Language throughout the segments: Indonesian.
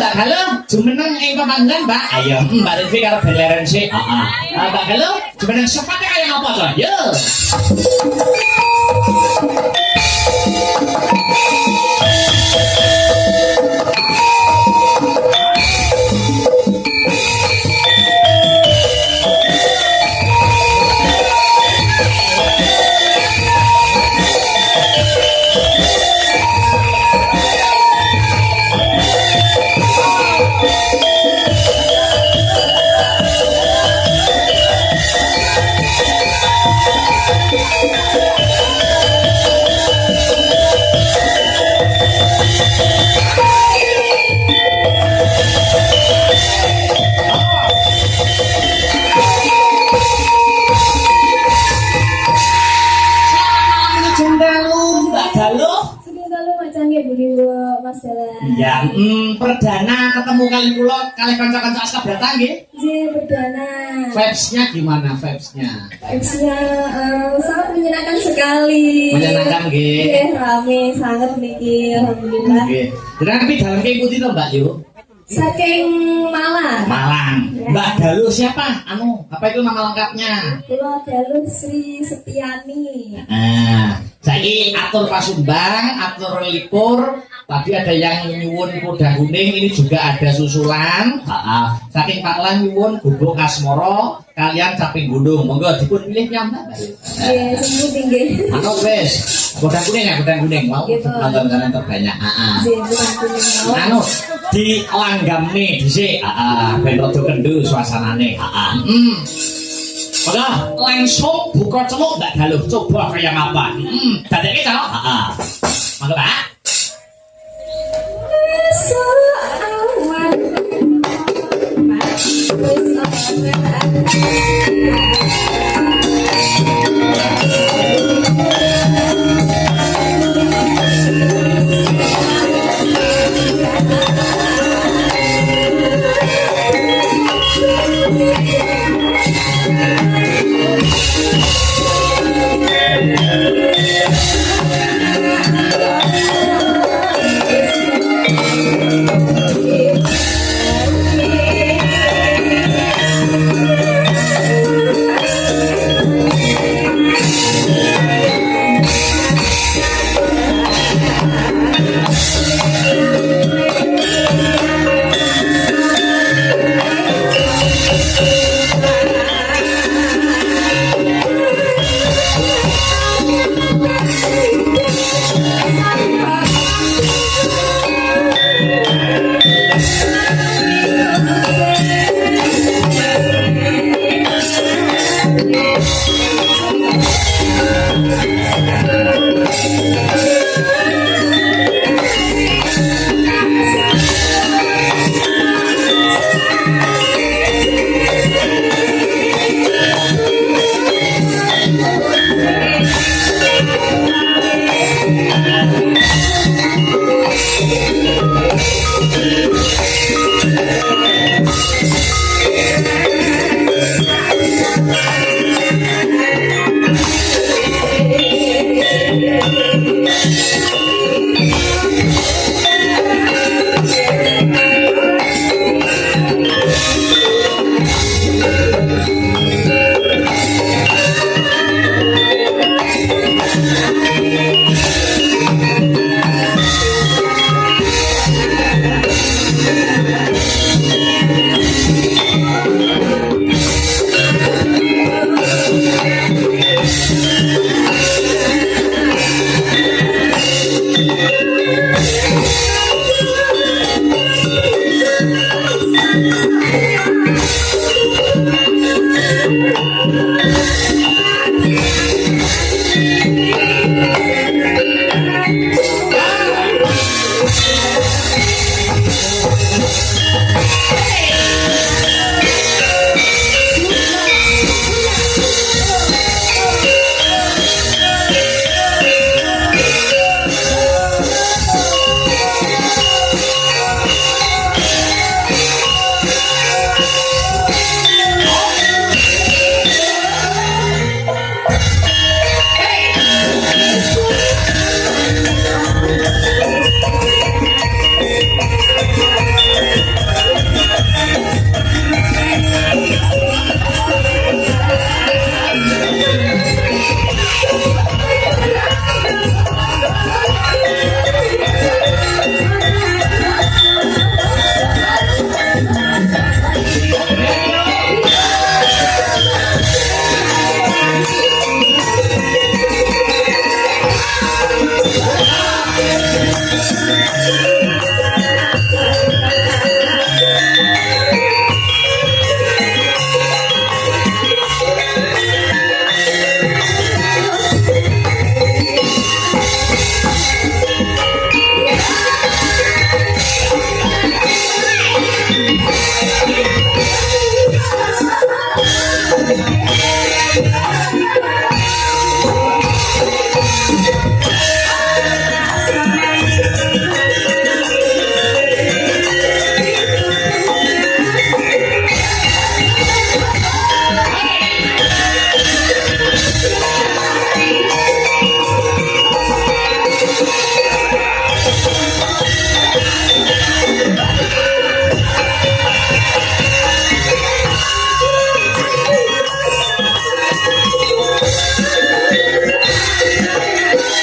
Mbak Galung, jumeneng ing pemanggilan, Mbak. Ayo, Mbak Rizky karo beleren sih. Mbak Galung, jumeneng sepatnya kayak apa tuh? Yo. Ya, perdana ketemu kali kula kali kanca-kanca askab datang nggih. Nggih, perdana. Vibes-nya gimana vibes-nya? Vibes-nya sangat menyenangkan sekali. Menyenangkan nggih. Nggih, rame sangat niki, alhamdulillah. Nggih. Dengan tapi dalam kayak putih to, Mbak Yu? Saking Malang. Malang. Ya. Mbak Dalu siapa? Apa itu nama lengkapnya? Kula Dalu Sri Setiani. Saiki atur pasumbang, atur likur. Tadi ada yang nyuwun kuda kuning, ini juga ada susulan. Saking Pak Lan nyuwun gubuk asmoro, kalian caping gunung. Monggo dipun pilih nyambak. Nggih, sing tinggi. Atau wes, kuda kuning ya, kuda kuning. Mau nonton kalian terbanyak. Nggih, kuda kuning mau. Anu di langgame dhisik, ben rada kendu suasanane. Monggo langsung buka celuk Mbak Galuh, coba kayak apa? Dadeke to? Monggo Pak.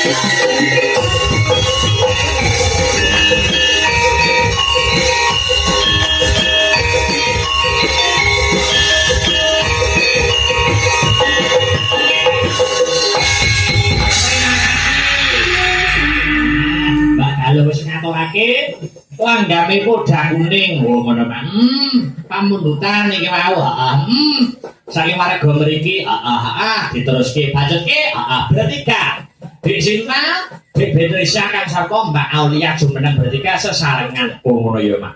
Mbak Galuh wis ngaturake langgame podang kuning. Oh ngono Pak. Pamundutan iki mau. Saking warga mriki, diteruske bacutke, berarti Kak. Dik Sinta, Dik Beatrice kang sarta Mbak Aulia jumeneng berarti sesarengan. Oh ngono ya Mak.